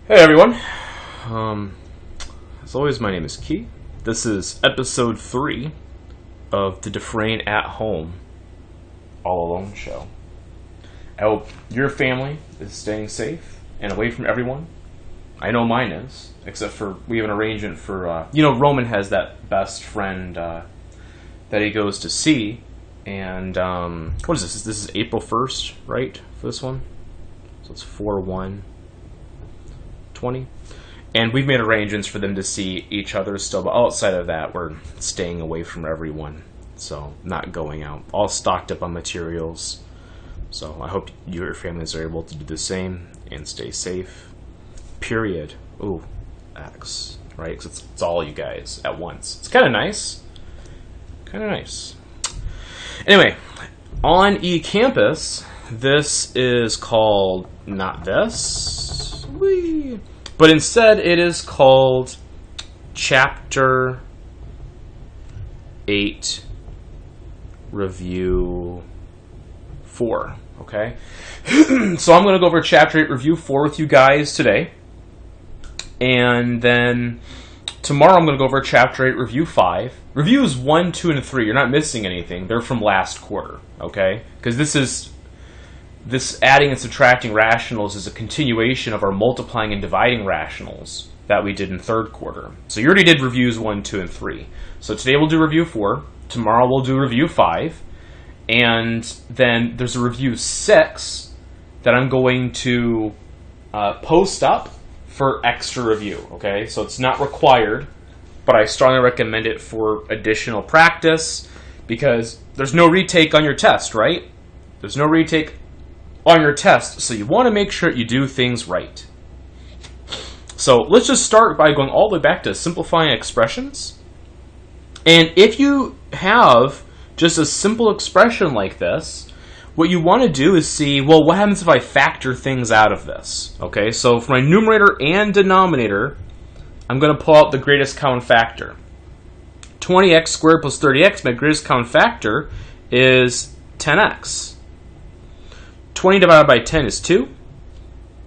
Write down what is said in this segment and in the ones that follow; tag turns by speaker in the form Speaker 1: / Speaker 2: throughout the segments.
Speaker 1: Hey everyone, as always my name is Key. This is episode 3 of the Dufresne at Home All Alone show. I hope your family is staying safe and away from everyone. I know mine is, except for we have an arrangement for, Roman has that best friend that he goes to see, and what is this? This is April 1st, right, for this one? So it's 4/1/20, and we've made arrangements for them to see each other still, but outside of that we're staying away from everyone, so not going out, all stocked up on materials. So I hope you or your families are able to do the same and stay safe, period. Ooh, X, right, because it's all you guys at once. It's kind of nice, anyway. On eCampus, this is called not this, but instead it is called Chapter 8 Review 4, okay? So I'm going to go over Chapter 8 Review 4 with you guys today, and then tomorrow I'm going to go over Chapter 8 Review 5. Reviews 1, 2, and 3, you're not missing anything. They're from last quarter, okay? Because this adding and subtracting rationals is a continuation of our multiplying and dividing rationals that we did in third quarter. So you already did reviews 1, 2, and 3. So today we'll do review 4. Tomorrow we'll do review 5. And then there's a review 6 that I'm going to post up for extra review, okay? So it's not required, but I strongly recommend it for additional practice because there's no retake on your test, right? There's no retake on your test, so you want to make sure you do things right. So let's just start by going all the way back to simplifying expressions. And if you have just a simple expression like this, what you want to do is see, well, what happens if I factor things out of this? Okay, so for my numerator and denominator, I'm going to pull out the greatest common factor. 20x squared plus 30x, my greatest common factor is 10x. 20 divided by 10 is 2.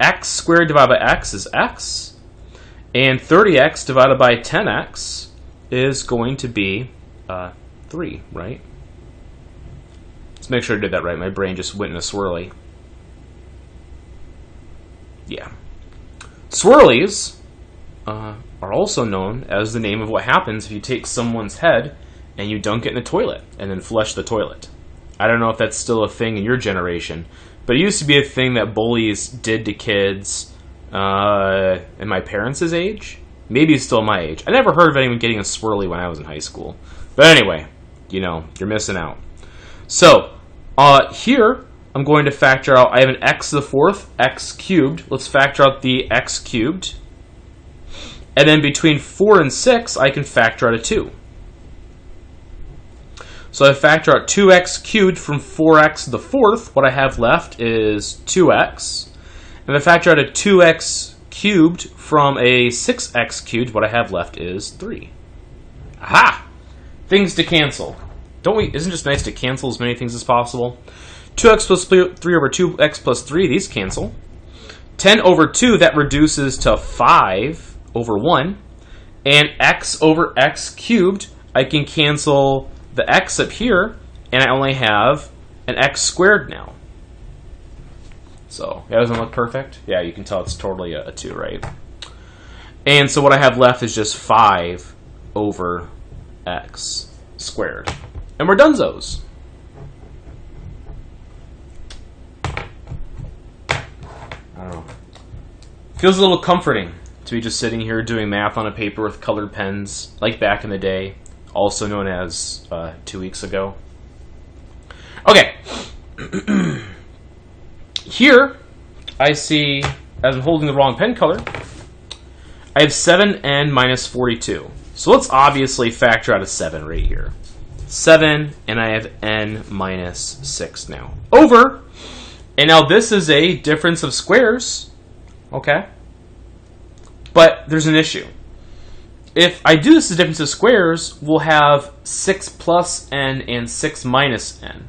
Speaker 1: X squared divided by x is x. And 30x divided by 10x is going to be 3, right? Let's make sure I did that right. My brain just went in a swirly. Yeah. Swirlies are also known as the name of what happens if you take someone's head and you dunk it in the toilet and then flush the toilet. I don't know if that's still a thing in your generation, but it used to be a thing that bullies did to kids in my parents' age. Maybe it's still my age. I never heard of anyone getting a swirly when I was in high school. But anyway, you're missing out. So, here, I'm going to factor out, I have an x to the fourth, x cubed. Let's factor out the x cubed. And then between 4 and 6, I can factor out a 2. So I factor out 2x cubed from 4x to the fourth. What I have left is 2x. And if I factor out a 2x cubed from a 6x cubed, what I have left is 3. Aha! Things to cancel. Isn't it just nice to cancel as many things as possible? 2x plus 3 over 2x plus 3, these cancel. 10 over 2, that reduces to 5 over 1. And x over x cubed, I can cancel the x up here, and I only have an x squared now. So, that doesn't look perfect? Yeah, you can tell it's totally a 2, right? And so what I have left is just 5 over x squared. And we're donezos. I don't know. Feels a little comforting to be just sitting here doing math on a paper with colored pens, like back in the day, also known as 2 weeks ago. Okay. Here, I see, as I'm holding the wrong pen color, I have 7n minus 42. So let's obviously factor out a 7 right here. 7, and I have n minus 6 now. Over, and now this is a difference of squares, okay? But there's an issue. If I do this as a difference of squares, we'll have 6 plus n and 6 minus n.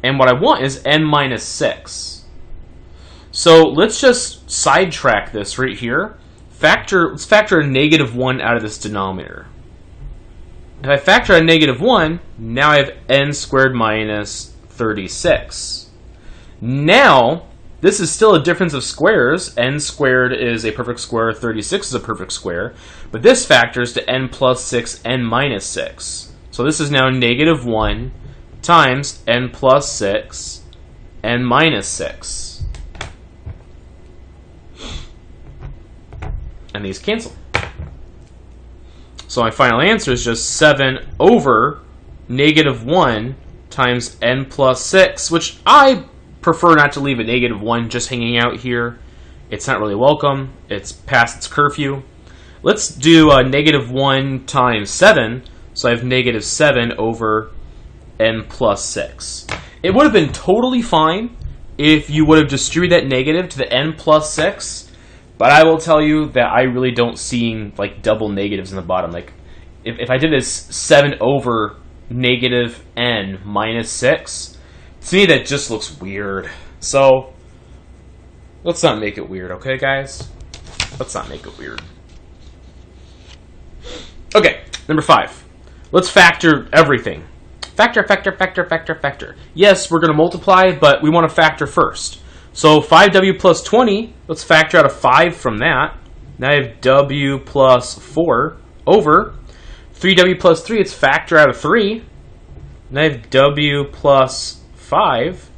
Speaker 1: And what I want is n minus 6. So let's just sidetrack this right here let's factor a negative 1 out of this denominator. If I factor a negative 1, now I have n squared minus 36. Now, this is still a difference of squares. N squared is a perfect square, 36 is a perfect square. But this factors to n plus 6, n minus 6. So this is now negative 1 times n plus 6, n minus 6. And these cancel. So my final answer is just 7 over negative 1 times n plus 6, which I prefer not to leave a negative 1 just hanging out here. It's not really welcome. It's past its curfew. Let's do negative 1 times 7. So I have negative 7 over n plus 6. It would have been totally fine if you would have distributed that negative to the n plus 6. But I will tell you that I really don't see like double negatives in the bottom. Like if I did this 7 over negative n minus 6, to me that just looks weird. So let's not make it weird, okay, guys? Let's not make it weird. Okay, number 5. Let's factor everything. Factor, factor, factor, factor, factor. Yes, we're going to multiply, but we want to factor first. So 5w plus 20, let's factor out a 5 from that. Now I have w plus 4 over 3w plus 3, let's factor out a 3. Now I have w plus 5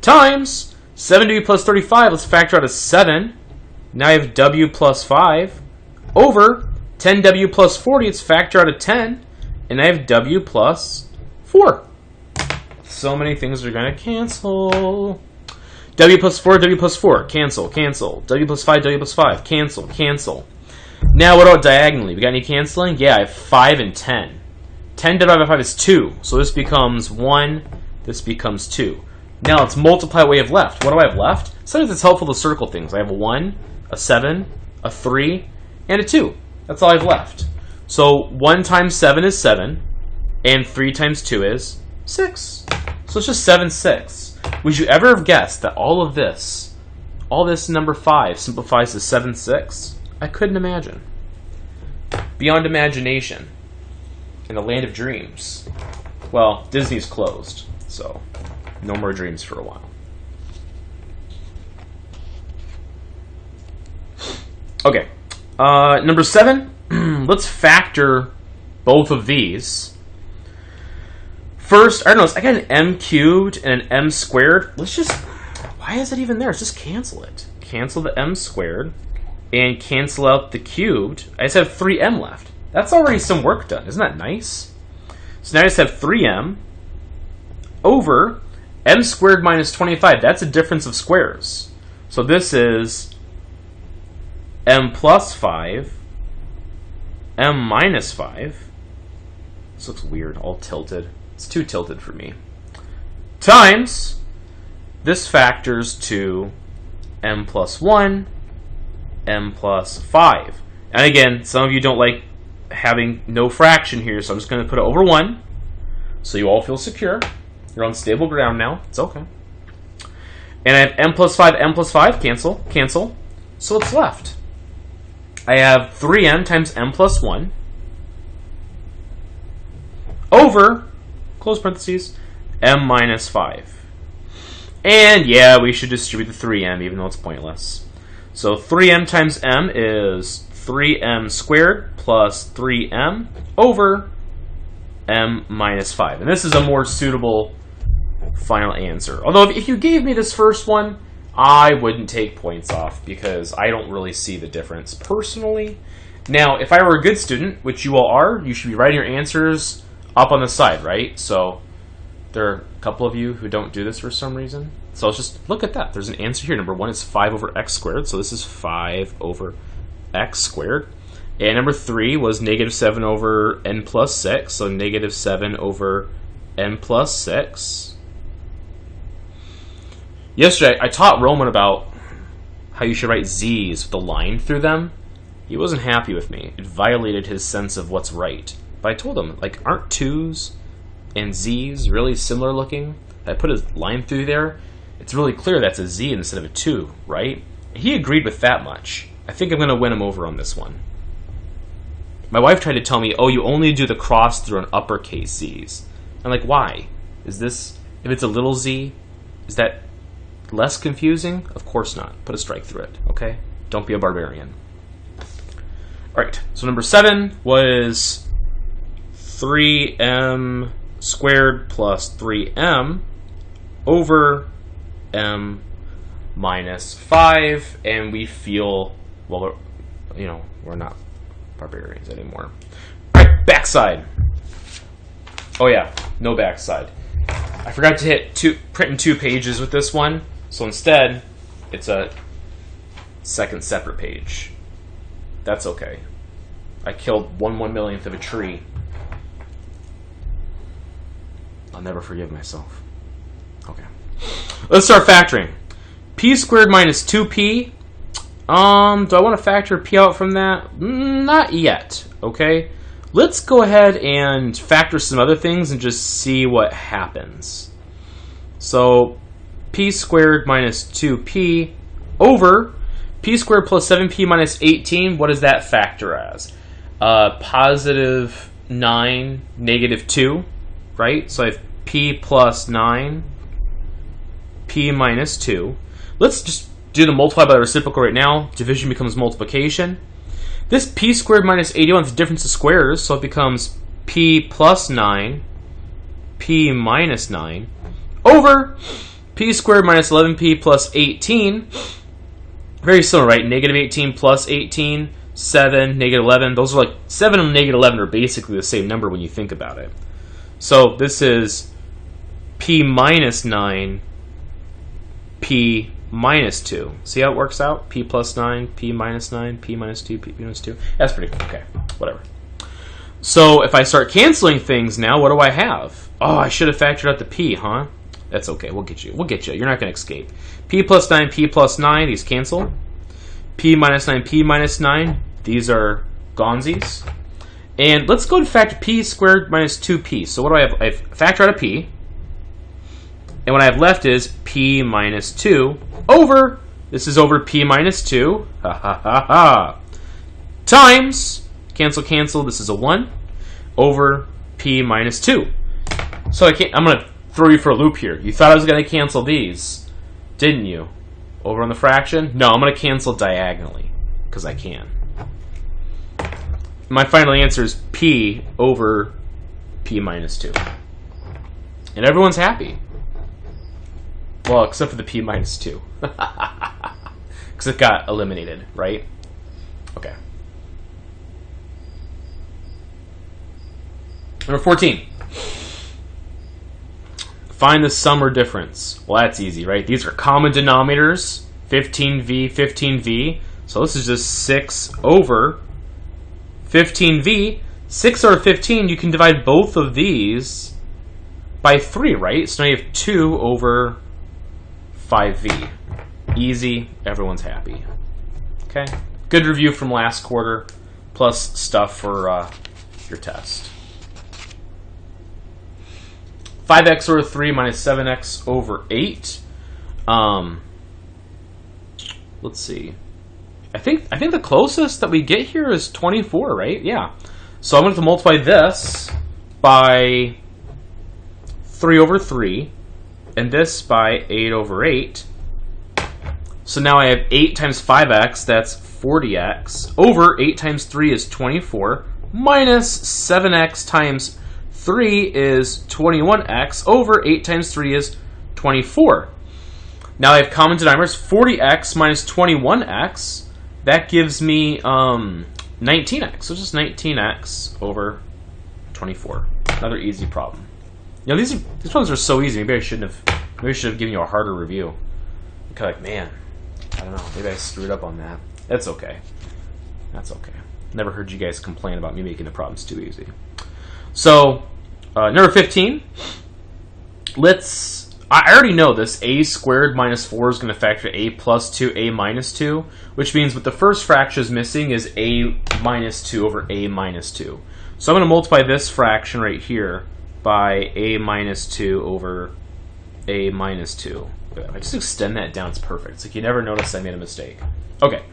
Speaker 1: times 7w plus 35, let's factor out a 7. Now I have w plus 5 over 10w plus 40, let's factor out a 10. And I have w plus 4. So many things are going to cancel. W plus 4, W plus 4, cancel, cancel. W plus 5, W plus 5, cancel, cancel. Now what about diagonally? We got any canceling? Yeah, I have 5 and 10. 10 divided by 5 is 2. So this becomes 1, this becomes 2. Now let's multiply what we have left. What do I have left? Sometimes it's helpful to circle things. I have a 1, a 7, a 3, and a 2. That's all I have left. So 1 times 7 is 7, and 3 times 2 is 6. So it's just 7, 6. Would you ever have guessed that all this number 5 simplifies to 7, 6? I couldn't imagine. Beyond imagination. In the land of dreams. Well, Disney's closed, so no more dreams for a while. Okay, number 7. Let's factor both of these. First, I don't know, I got an m cubed and an m squared. Let's just, why is it even there? Let's just cancel it. Cancel the m squared and cancel out the cubed. I just have 3m left. That's already some work done. Isn't that nice? So now I just have 3m over m squared minus 25. That's a difference of squares. So this is m plus 5, m minus 5. This looks weird, all tilted. It's too tilted for me. Times, this factors to m plus 1, m plus 5. And again, some of you don't like having no fraction here, so I'm just going to put it over 1, so you all feel secure. You're on stable ground now. It's okay. And I have m plus 5, cancel, cancel. So what's left? I have 3m times m plus 1 over, close parentheses, m minus 5. And yeah, we should distribute the 3m, even though it's pointless. So 3m times m is 3m squared plus 3m over m minus 5. And this is a more suitable final answer. Although if you gave me this first one, I wouldn't take points off because I don't really see the difference personally. Now, if I were a good student, which you all are, you should be writing your answers up on the side, right? So there are a couple of you who don't do this for some reason. So let's just look at that. There's an answer here. Number 1 is 5 over x squared. So this is 5 over x squared. And number 3 was negative 7 over n plus 6. So negative 7 over n plus 6. Yesterday, I taught Roman about how you should write z's with a line through them. He wasn't happy with me. It violated his sense of what's right. But I told him, like, aren't 2's and z's really similar looking? I put a line through there. It's really clear that's a z instead of a 2, right? He agreed with that much. I think I'm going to win him over on this one. My wife tried to tell me, oh, you only do the cross through an uppercase Z's. I'm like, why? Is this, if it's a little z, is that less confusing? Of course not. Put a strike through it, okay? Don't be a barbarian. All right, so number 7 was 3m squared plus 3m over m minus 5, and we feel, well, we're not barbarians anymore. All right, backside. Oh yeah, no backside. I forgot to hit print in 2 pages with this one, so instead, it's a second separate page. That's okay. I killed 1/1,000,000th of a tree. I'll never forgive myself. Okay. Let's start factoring. P squared minus 2p. Do I want to factor p out from that? Not yet, okay? Let's go ahead and factor some other things and just see what happens. So, p squared minus 2p over p squared plus 7p minus 18. What does that factor as? Positive 9, negative 2, right? So I have p plus 9, p minus 2. Let's just do the multiply by the reciprocal right now. Division becomes multiplication. This p squared minus 81 is the difference of squares, so it becomes p plus 9, p minus 9, over p squared minus 11p plus 18. Very similar, right? Negative 18 plus 18, 7, negative 11. Those are like, 7 and negative 11 are basically the same number when you think about it. So this is p minus 9, p minus 2. See how it works out? P plus 9, p minus 9, p minus 2, p minus 2. That's pretty cool. Okay, whatever. So if I start canceling things now, what do I have? Oh, I should have factored out the p, huh? That's okay. We'll get you. We'll get you. You're not going to escape. P plus 9, p plus 9. These cancel. P minus 9, p minus 9. These are gonesies. And let's go and factor p squared minus 2p. So what do I have? I have factor out a p. And what I have left is p minus 2 over, this is over p minus 2, ha ha ha ha, times, cancel, cancel, this is a 1, over p minus 2. So I'm going to throw you for a loop here. You thought I was going to cancel these, didn't you? Over on the fraction? No, I'm going to cancel diagonally, because I can. My final answer is p over p minus 2. And everyone's happy. Well, except for the p minus 2. Because it got eliminated, right? Okay. Number 14. Find the sum or difference. Well, that's easy, right? These are common denominators. 15v, 15v. So this is just 6 over 15v. 6 over 15, you can divide both of these by 3, right? So now you have 2 over 5v. Easy. Everyone's happy. Okay. Good review from last quarter, plus stuff for your test. 5x over 3 minus 7x over 8. Let's see. I think the closest that we get here is 24, right? Yeah. So I'm going to multiply this by 3 over 3. And this by 8 over 8. So now I have 8 times 5x, that's 40x, over 8 times 3 is 24, minus 7x times 3 is 21x, over 8 times 3 is 24. Now I have common denominators, 40x minus 21x, that gives me 19x, so just 19x over 24. Another easy problem. You know, these ones are so easy. Maybe I should have given you a harder review. I'm kind of like, man, I don't know. Maybe I screwed up on that. That's okay. That's okay. Never heard you guys complain about me making the problems too easy. So, number 15. I already know this. A squared minus 4 is going to factor a plus 2, a minus 2, which means what the first fraction is missing is a minus 2 over a minus 2. So I'm going to multiply this fraction right here by a minus 2 over a minus 2. If I just extend that down, it's perfect. It's like you never notice I made a mistake. Okay,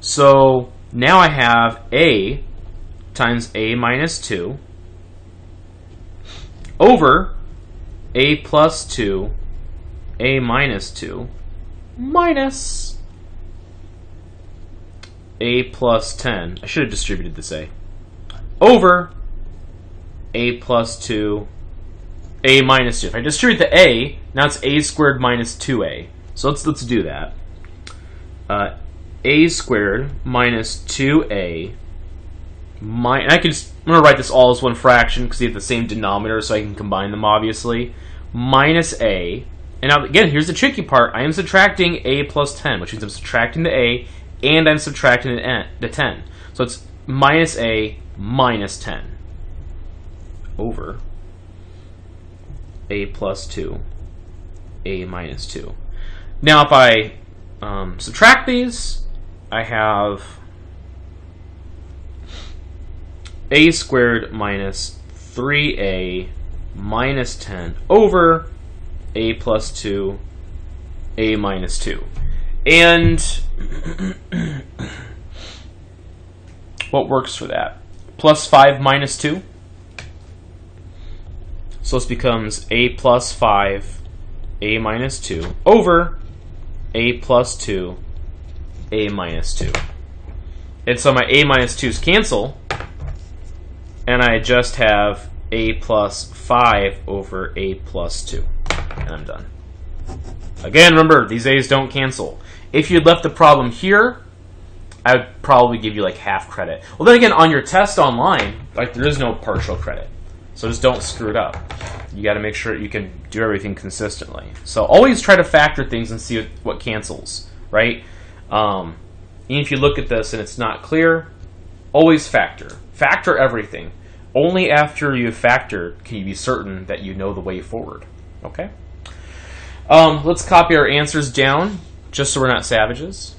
Speaker 1: So now I have a times a minus 2 over a plus 2, a minus 2, minus a plus 10. I should have distributed this a. Over a plus 2, a minus 2. If I distribute the a, now it's a squared minus 2a. So let's do that. A squared minus 2a. I'm going to write this all as one fraction because they have the same denominator, so I can combine them, obviously. Minus a. And now, again, here's the tricky part. I am subtracting a plus 10, which means I'm subtracting the a, and I'm subtracting the 10. So it's minus a minus 10 over a plus 2, a minus 2. Now, if I subtract these, I have a squared minus 3a minus 10 over a plus 2, a minus 2. And what works for that? Plus 5 minus 2. So this becomes a plus 5, a minus 2 over a plus 2, a minus 2. And so my a minus 2's cancel, and I just have a plus 5 over a plus 2. And I'm done. Again, remember, these a's don't cancel. If you had left the problem here, I would probably give you like half credit. Well, then again, on your test online, like there is no partial credit. So just don't screw it up. You got to make sure you can do everything consistently. So always try to factor things and see what cancels, right? And if you look at this and it's not clear, always factor. Factor everything. Only after you've factored can you be certain that you know the way forward. Okay? Let's copy our answers down, just so we're not savages.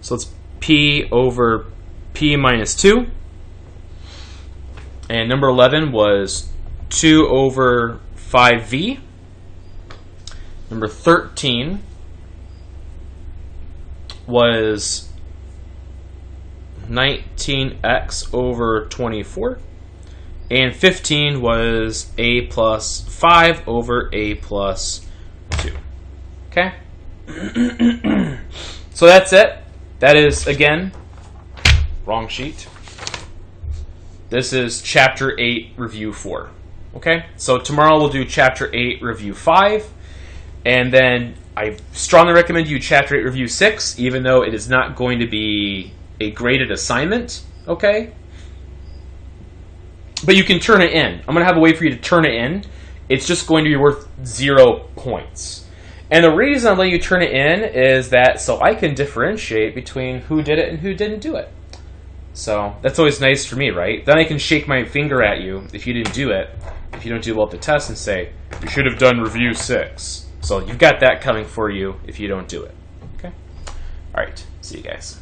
Speaker 1: So it's p over p minus 2. And number 11 was 2 over 5v. Number 13 was 19x over 24. And 15 was a plus 5 over a plus 2. Okay? So that's it. That is, again, wrong sheet. This is Chapter 8, Review 4. Okay? So tomorrow we'll do Chapter 8, Review 5. And then I strongly recommend you Chapter 8, Review 6, even though it is not going to be a graded assignment. Okay? But you can turn it in. I'm going to have a way for you to turn it in. It's just going to be worth 0 points. And the reason I'm letting you turn it in is that so I can differentiate between who did it and who didn't do it. So that's always nice for me, right? Then I can shake my finger at you if you didn't do it, if you don't do well at the test, and say, you should have done Review 6. So you've got that coming for you if you don't do it. Okay? All right. See you guys.